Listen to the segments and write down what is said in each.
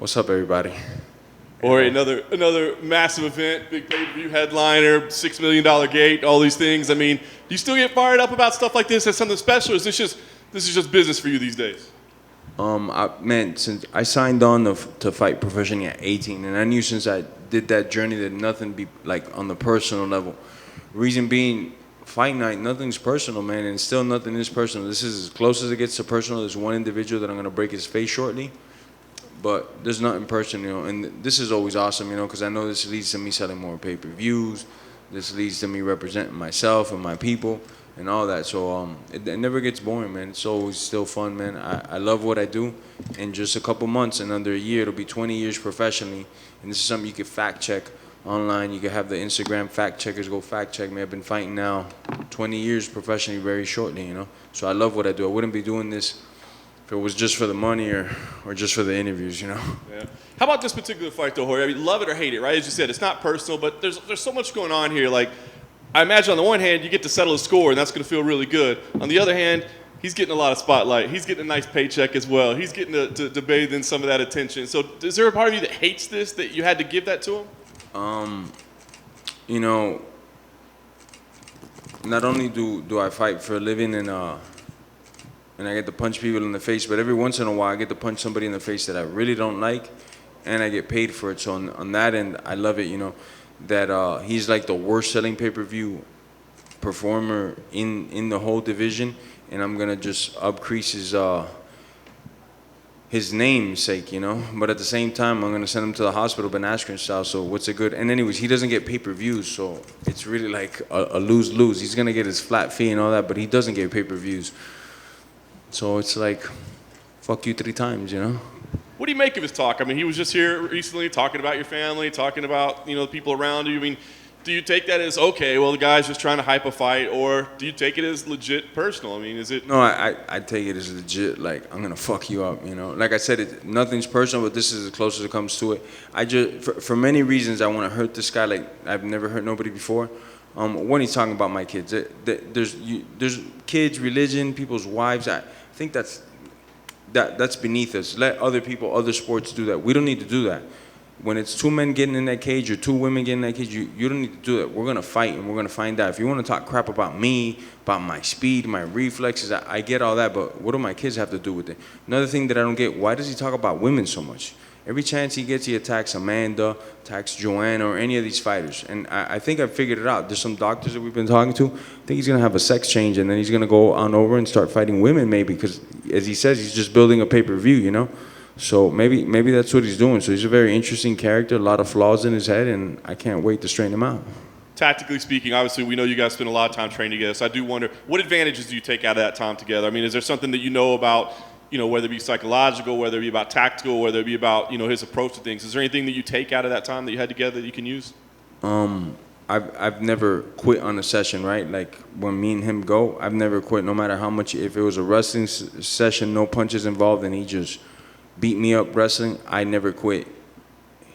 What's up, everybody? Or another massive event, big pay-per-view headliner, $6 million gate, all these things. I mean, do you still get fired up about stuff like this as something special, or is this just business for you these days? Since I signed on to fight professionally at 18, and I knew since I did that journey that nothing be like on the personal level. Reason being, fight night, nothing's personal, man, and still nothing is personal. This is as close as it gets to personal. There's one individual that I'm gonna break his face shortly. But there's nothing personal, and this is always awesome, because I know this leads to me selling more pay-per-views. This leads to me representing myself and my people and all that. So it never gets boring, man. It's always still fun, man. I love what I do. In just a couple months, in under a year, it'll be 20 years professionally. And this is something you can fact check online. You can have the Instagram fact checkers go fact check me. I've been fighting now 20 years professionally very shortly, So I love what I do. I wouldn't be doing this if it was just for the money or just for the interviews, Yeah. How about this particular fight, though, Jorge? I mean, love it or hate it, right? As you said, it's not personal, but there's so much going on here. Like, I imagine on the one hand, you get to settle a score, and that's going to feel really good. On the other hand, he's getting a lot of spotlight. He's getting a nice paycheck as well. He's getting to bathe in some of that attention. So is there a part of you that hates this, that you had to give that to him? Not only do I fight for a living and I get to punch people in the face, but every once in a while I get to punch somebody in the face that I really don't like, and I get paid for it. So on that end, I love it, that he's like the worst selling pay-per-view performer in the whole division, and I'm gonna just upcrease his namesake, But at the same time, I'm gonna send him to the hospital, Ben Askren style. So what's it good? And anyways, he doesn't get pay-per-views, so it's really like a lose-lose. He's gonna get his flat fee and all that, but he doesn't get pay-per-views. So it's like, fuck you 3 times, What do you make of his talk? I mean, he was just here recently talking about your family, talking about, the people around you. I mean, do you take that as, okay, well, the guy's just trying to hype a fight, or do you take it as legit personal? I mean, is it? No, I take it as legit, like, I'm going to fuck you up, Like I said, nothing's personal, but this is as close as it comes to it. I just, for many reasons, I want to hurt this guy like I've never hurt nobody before. When he's talking about my kids, there's kids, religion, people's wives. I think that's beneath us. Let other people, other sports do that. We don't need to do that. When it's 2 men getting in that cage or 2 women getting in that cage, you don't need to do that. We're going to fight and we're going to find out. If you want to talk crap about me, about my speed, my reflexes, I get all that, but what do my kids have to do with it? Another thing that I don't get, why does he talk about women so much? Every chance he gets, he attacks Amanda, attacks Joanna, or any of these fighters. And I think I figured it out. There's some doctors that we've been talking to. I think he's going to have a sex change, and then he's going to go on over and start fighting women maybe, because, as he says, he's just building a pay-per-view, So maybe that's what he's doing. So he's a very interesting character, a lot of flaws in his head, and I can't wait to straighten him out. Tactically speaking, obviously, we know you guys spend a lot of time training together, so I do wonder, what advantages do you take out of that time together? I mean, is there something that you know about, whether it be psychological, whether it be about tactical, whether it be about, his approach to things? Is there anything that you take out of that time that you had together that you can use? I've never quit on a session, right? Like when me and him go, I've never quit, no matter how much. If it was a wrestling session, no punches involved, and he just beat me up wrestling, I never quit.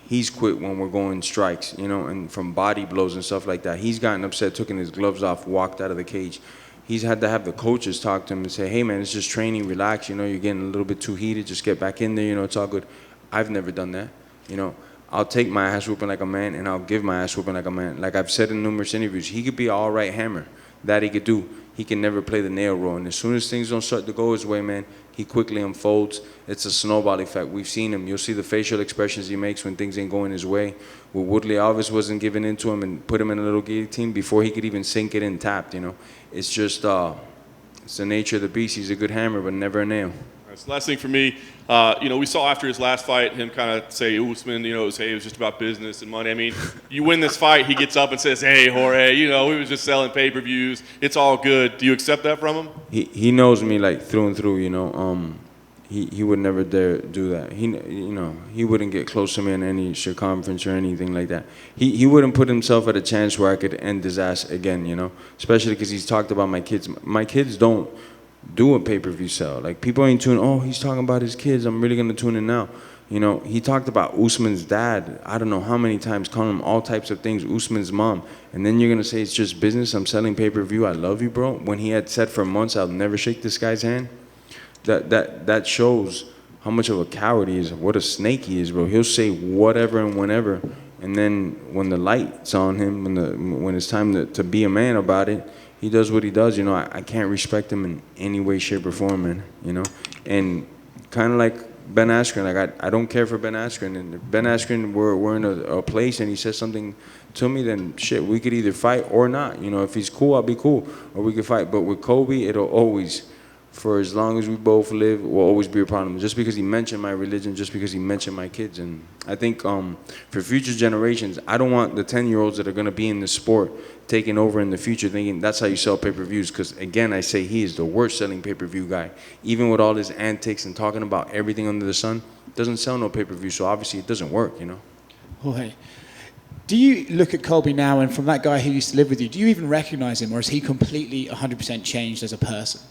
He's quit when we're going strikes, and from body blows and stuff like that. He's gotten upset, taken his gloves off, walked out of the cage. He's had to have the coaches talk to him and say, hey, man, it's just training, relax, you're getting a little bit too heated, just get back in there, it's all good. I've never done that, I'll take my ass whooping like a man, and I'll give my ass whooping like a man. Like I've said in numerous interviews, he could be an all right hammer. That he could do. He can never play the nail role. And as soon as things don't start to go his way, man, he quickly unfolds. It's a snowball effect. We've seen him. You'll see the facial expressions he makes when things ain't going his way. When Woodley Alves wasn't giving in to him and put him in a little guillotine before he could even sink it in tapped, It's just, it's the nature of the beast. He's a good hammer, but never a nail. So last thing for me, we saw after his last fight him kind of say, Usman, it was just about business and money. I mean, you win this fight, he gets up and says, hey, Jorge, we was just selling pay-per-views. It's all good. Do you accept that from him? He knows me like through and through, He would never dare do that. He wouldn't get close to me in any circumference or anything like that. He wouldn't put himself at a chance where I could end his ass again, Especially because he's talked about my kids. My kids don't do a pay-per-view sell. Like, people ain't tuning, oh, he's talking about his kids, I'm really going to tune in now. He talked about Usman's dad, I don't know how many times, calling him all types of things, Usman's mom. And then you're going to say it's just business, I'm selling pay-per-view, I love you, bro. When he had said for months, I'll never shake this guy's hand. That shows how much of a coward he is, what a snake he is, bro. He'll say whatever and whenever, and then when the light's on him, when it's time to be a man about it, he does what he does. You know, I can't respect him in any way, shape, or form, man. You know, and kind of like Ben Askren, like I don't care for Ben Askren, and if Ben Askren we're in a place and he says something to me, then shit, we could either fight or not. You know, if he's cool, I'll be cool, or we could fight. But with Colby, it'll always, for as long as we both live, will always be a problem. Just because he mentioned my religion, just because he mentioned my kids. And I think for future generations, I don't want the 10-year-olds that are going to be in the sport taking over in the future thinking that's how you sell pay-per-views. Because, again, I say he is the worst-selling pay-per-view guy. Even with all his antics and talking about everything under the sun, doesn't sell no pay-per-view, so obviously it doesn't work, you know? Jorge, do you look at Colby now, and from that guy who used to live with you, do you even recognize him, or is he completely 100% changed as a person?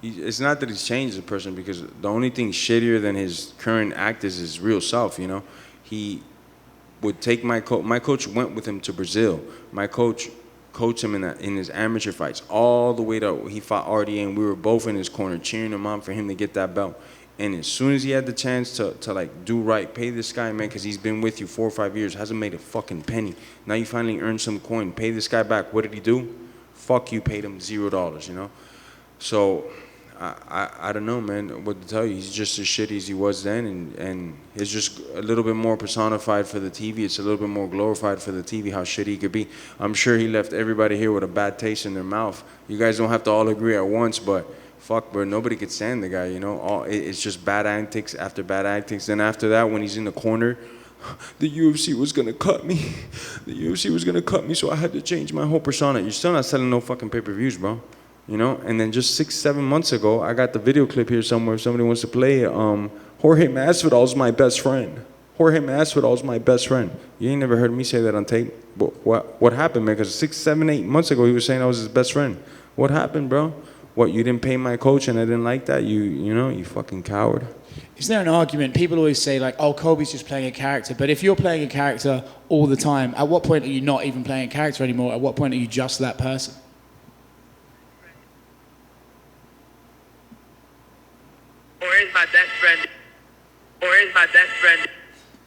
It's not that he's changed as a person, because the only thing shittier than his current act is his real self, you know? He would take my coach went with him to Brazil. My coach coached him in his amateur fights all the way to he fought RDA, and we were both in his corner cheering him on for him to get that belt. And as soon as he had the chance to like do right, pay this guy, man, because he's been with you 4 or 5 years, hasn't made a fucking penny. Now you finally earned some coin, pay this guy back. What did he do? Fuck you, paid him $0, you know? So I don't know, man, what to tell you. He's just as shitty as he was then, and it's just a little bit more personified for the TV. It's a little bit more glorified for the TV, how shitty he could be. I'm sure he left everybody here with a bad taste in their mouth. You guys don't have to all agree at once, but fuck, bro, nobody could stand the guy, you know? It's just bad antics after bad antics. Then after that, when he's in the corner, the UFC was gonna cut me. The UFC was gonna cut me, so I had to change my whole persona. You're still not selling no fucking pay-per-views, bro. You know? And then just 6-7 months ago, I got the video clip here somewhere. If somebody wants to play it. Jorge Masvidal's my best friend. Jorge Masvidal's my best friend. You ain't never heard me say that on tape. But what happened, man? Because 6, 7, 8 months ago, he was saying I was his best friend. What happened, bro? What, you didn't pay my coach and I didn't like that? You know, you fucking coward. Is there an argument? People always say, like, oh, Colby's just playing a character. But if you're playing a character all the time, at what point are you not even playing a character anymore? At what point are you just that person? Or is my best friend? Or is my best friend?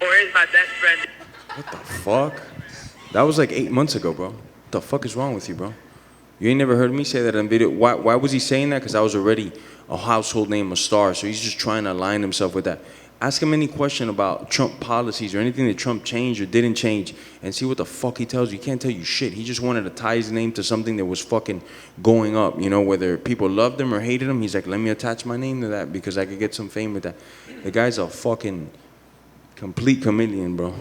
Or is my best friend? What the fuck? That was like 8 months ago, bro. What the fuck is wrong with you, bro? You ain't never heard me say that on video. Why was he saying that? Because I was already a household name, a star. So he's just trying to align himself with that. Ask him any question about Trump policies or anything that Trump changed or didn't change and see what the fuck he tells you. He can't tell you shit. He just wanted to tie his name to something that was fucking going up. You know, whether people loved him or hated him, he's like, let me attach my name to that because I could get some fame with that. The guy's a fucking complete chameleon, bro.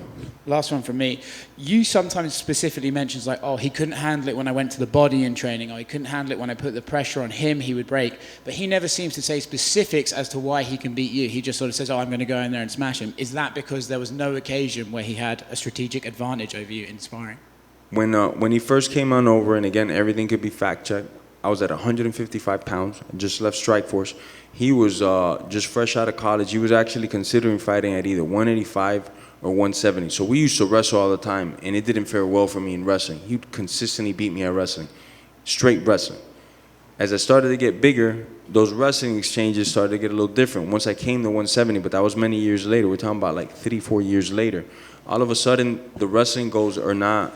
Last one from me. You sometimes specifically mentions like, oh, he couldn't handle it when I went to the body in training, or he couldn't handle it when I put the pressure on him, he would break. But he never seems to say specifics as to why he can beat you. He just sort of says, oh, I'm going to go in there and smash him. Is that because there was no occasion where he had a strategic advantage over you in sparring? When he first came on over, and again, everything could be fact-checked, I was at 155 pounds. I just left Strikeforce. He was just fresh out of college. He was actually considering fighting at either 185 or 170. So we used to wrestle all the time, and it didn't fare well for me in wrestling. He would consistently beat me at wrestling, straight wrestling. As I started to get bigger, those wrestling exchanges started to get a little different. Once I came to 170, but that was many years later. We're talking about like 3-4 years later. All of a sudden, the wrestling goals are not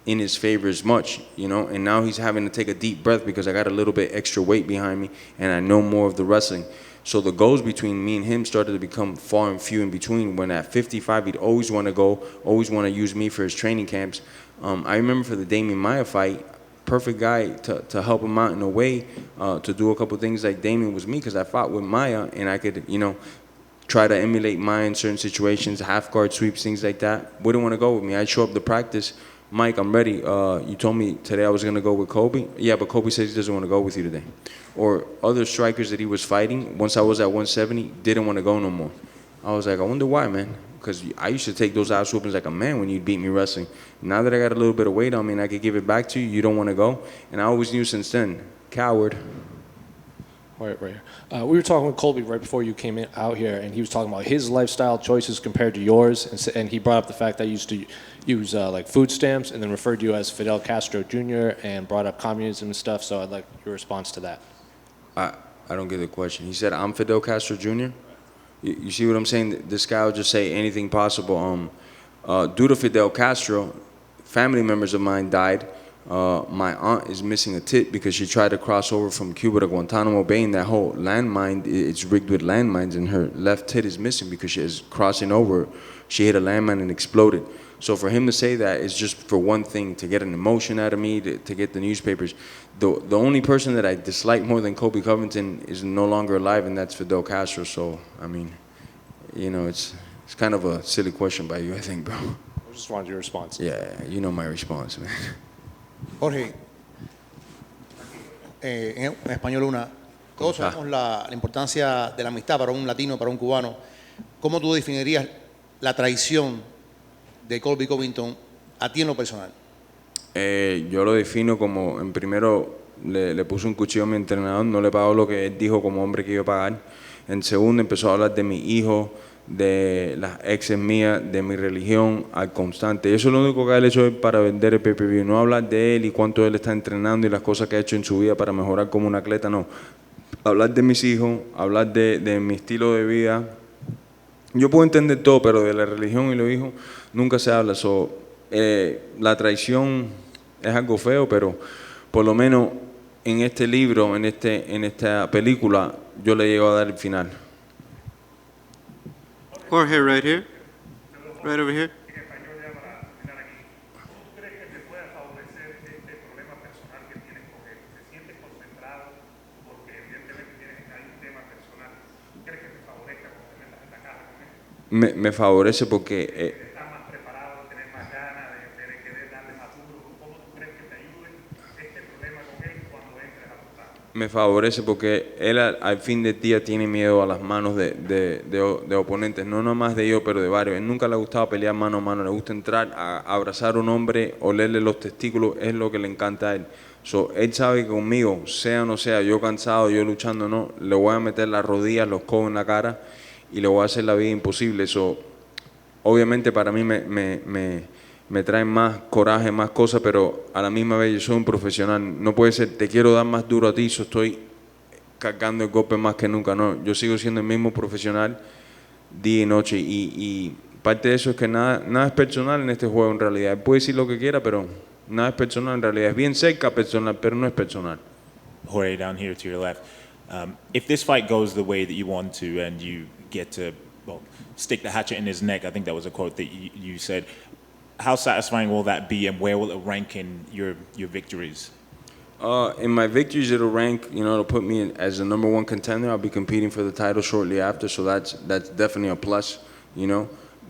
in his favor as much, you know, and now he's having to take a deep breath because I got a little bit extra weight behind me and I know more of the wrestling. So the goals between me and him started to become far and few in between. When at 55, he'd always want to go, always want to use me for his training camps. I remember for the Damian Maia fight, perfect guy to help him out in a way, to do a couple things like Damian was me, because I fought with Maia and I could, you know, try to emulate Maia in certain situations, half guard sweeps, things like that. Wouldn't want to go with me. I'd show up to practice. Mike, I'm ready. You told me today I was going to go with Colby. Yeah, but Colby says he doesn't want to go with you today. Or other strikers that he was fighting, once I was at 170, didn't want to go no more. I was like, I wonder why, man. Because I used to take those ass whoopings like a man when you'd beat me wrestling. Now that I got a little bit of weight on me and I could give it back to you, you don't want to go. And I always knew since then, coward. Right here. We were talking with Colby right before you came out here, and he was talking about his lifestyle choices compared to yours, and he brought up the fact that you used to use like food stamps, and then referred to you as Fidel Castro Jr. and brought up communism and stuff. So I'd like your response to that. I don't get the question. He said, I'm Fidel Castro Jr.? You see what I'm saying? This guy will just say anything possible. Due to Fidel Castro, family members of mine died. My aunt is missing a tit because she tried to cross over from Cuba to Guantanamo Bay, and that whole landmine, it's rigged with landmines, and her left tit is missing because she is crossing over. She hit a landmine and exploded. So for him to say that is just for one thing, to get an emotion out of me, to get the newspapers. The only person that I dislike more than Colby Covington is no longer alive, and that's Fidel Castro. So, I mean, you know, it's kind of a silly question by you, I think, bro. I just wanted your response. Yeah, you know my response, man. Jorge, en español una, todos sabemos la importancia de la amistad para un latino, para un cubano. ¿Cómo tú definirías la traición de Colby Covington a ti en lo personal? Yo lo defino como, en primero, le puse un cuchillo a mi entrenador, no le pagó lo que él dijo como hombre que iba a pagar. En segundo, empezó a hablar de mi hijo, de las exes mías, de mi religión al constante. Eso es lo único que él ha hecho para vender el pay-per-view. No hablar de él y cuánto él está entrenando y las cosas que ha hecho en su vida para mejorar como un atleta, no. Hablar de mis hijos, hablar de mi estilo de vida. Yo puedo entender todo, pero de la religión y los hijos nunca se habla. La traición es algo feo, pero por lo menos en este libro, en esta película, yo le llego a dar el final. Jorge, right here. Right over here. Me favorece porque me favorece porque él al fin del día tiene miedo a las manos de oponentes, no nomás de yo, pero de varios. Él nunca le ha gustado pelear mano a mano, le gusta entrar a abrazar a un hombre, olerle los testículos, es lo que le encanta a él. Él sabe que conmigo, sea o no sea, yo cansado, yo luchando, no, le voy a meter las rodillas, los codos en la cara y le voy a hacer la vida imposible. Obviamente para mí me trae más coraje, más cosas, pero a la misma vez yo soy un profesional. No puede ser, te quiero dar más duro a ti, estoy cargando el golpe más que nunca. No, yo sigo siendo el mismo profesional día y noche. Y parte de eso es que nada es personal en este juego en realidad. Él puede decir lo que quiera, pero nada es personal en realidad. Es bien cerca personal, pero no es personal. Jorge, down here to your left. If this fight goes the way that you want to and you get to, stick the hatchet in his neck, I think that was a quote that you said, how satisfying will that be, and where will it rank in your victories? In my victories, it'll rank, it'll put me as the #1 contender. I'll be competing for the title shortly after, so that's definitely a plus,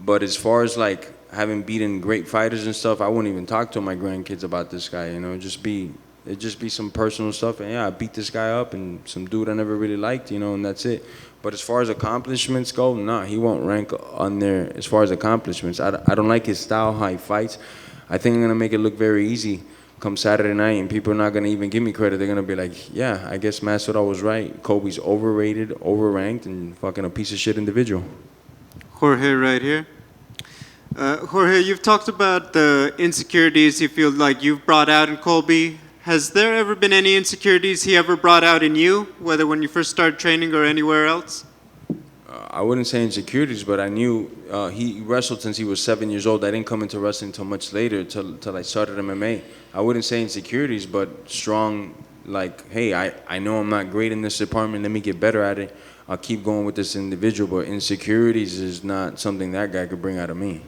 But as far as like having beaten great fighters and stuff, I wouldn't even talk to my grandkids about this guy, It'd just be some personal stuff, and yeah, I beat this guy up and some dude I never really liked, and that's it. But as far as accomplishments go, nah, he won't rank on there as far as accomplishments. I don't like his style, how he fights. I think I'm going to make it look very easy come Saturday night, and people are not going to even give me credit. They're going to be like, yeah, I guess Masvidal was right. Kobe's overrated, overranked, and fucking a piece of shit individual. Jorge, right here. Jorge, you've talked about the insecurities you feel like you've brought out in Colby. Has there ever been any insecurities he ever brought out in you, whether when you first started training or anywhere else? I wouldn't say insecurities, but I knew he wrestled since he was 7 years old. I didn't come into wrestling until much later, till I started MMA. I wouldn't say insecurities, but strong, like, hey, I know I'm not great in this department. Let me get better at it. I'll keep going with this individual, but insecurities is not something that guy could bring out of me.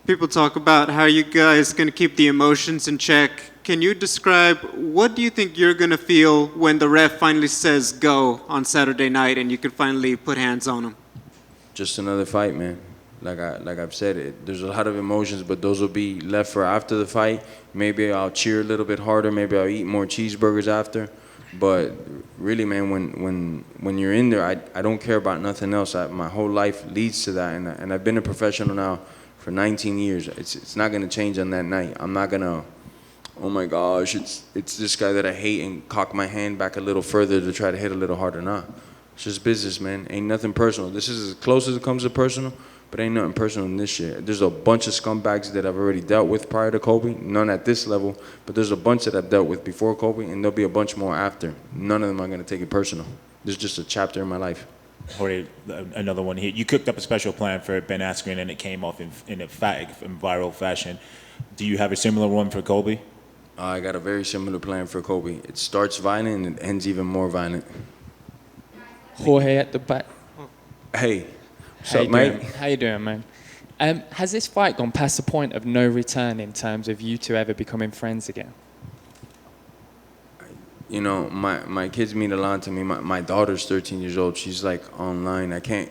People talk about how you guys going to keep the emotions in check. Can you describe what do you think you're going to feel when the ref finally says go on Saturday night and you can finally put hands on him? Just another fight, man. Like I've said, there's a lot of emotions, but those will be left for after the fight. Maybe I'll cheer a little bit harder. Maybe I'll eat more cheeseburgers after. But really, man, when you're in there, I don't care about nothing else. My whole life leads to that, and I've been a professional now for 19 years. It's not going to change on that night. I'm not going to, oh my gosh, it's this guy that I hate and cock my hand back a little further to try to hit a little harder. Nah, it's just business, man. Ain't nothing personal. This is as close as it comes to personal, but ain't nothing personal in this shit. There's a bunch of scumbags that I've already dealt with prior to Colby, none at this level, but there's a bunch that I've dealt with before Colby, and there'll be a bunch more after. None of them are gonna take it personal. This is just a chapter in my life. Jorge, another one here. You cooked up a special plan for Ben Askren, and it came off in viral fashion. Do you have a similar one for Colby? I got a very similar plan for Colby. It starts violent and it ends even more violent. Jorge at the back. Hey, what's How up, you mate? doing? How you doing, man? Has this fight gone past the point of no return in terms of you two ever becoming friends again? You know, my kids mean a lot to me. My daughter's 13 years old. She's like online. I can't,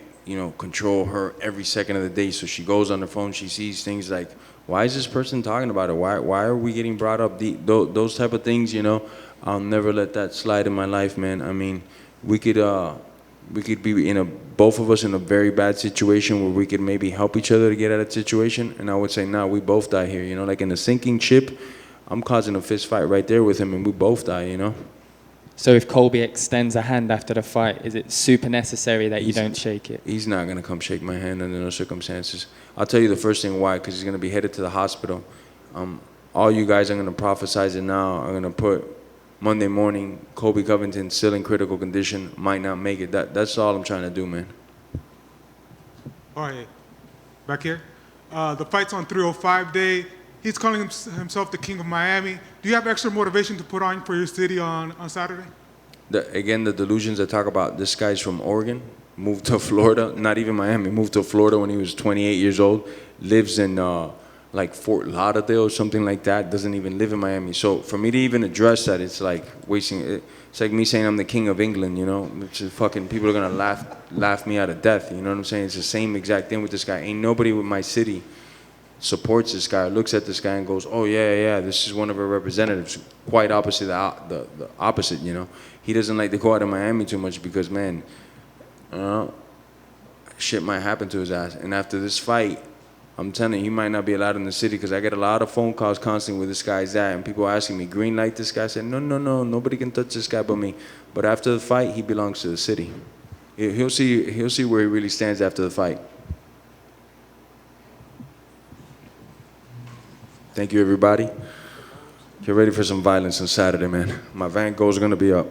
control her every second of the day. So she goes on the phone. She sees things like, why is this person talking about it? Why are we getting brought up? Those type of things, I'll never let that slide in my life, man. I mean, we could be both of us in a very bad situation where we could maybe help each other to get out of the situation. And I would say, nah, we both die here. Like in a sinking ship, I'm causing a fist fight right there with him, and we both die. So if Colby extends a hand after the fight, is it super necessary that you don't shake it? He's not gonna come shake my hand under no circumstances. I'll tell you the first thing why, because he's gonna be headed to the hospital. All you guys are gonna prophesize it now. Are gonna put Monday morning, Colby Covington still in critical condition, might not make it. That's all I'm trying to do, man. All right, back here. The fight's on 305 day. He's calling himself the King of Miami. Do you have extra motivation to put on for your city on Saturday? Again, the delusions I talk about, this guy's from Oregon, moved to Florida, not even Miami, moved to Florida when he was 28 years old, lives in like Fort Lauderdale or something like that, doesn't even live in Miami. So for me to even address that, it's like wasting, it's like me saying I'm the King of England, Which is fucking, people are gonna laugh me out of death, you know what I'm saying? It's the same exact thing with this guy. Ain't nobody with my city supports this guy, looks at this guy and goes, oh yeah, this is one of our representatives. Quite opposite, the opposite, He doesn't like to go out of Miami too much because, man, shit might happen to his ass. And after this fight, I'm telling you, he might not be allowed in the city because I get a lot of phone calls constantly where this guy's at, and people asking me, green light this guy? I said, no, nobody can touch this guy but me. But after the fight, he belongs to the city. He'll see where he really stands after the fight. Thank you, everybody. Get ready for some violence on Saturday, man. My Van Gogh's gonna be up.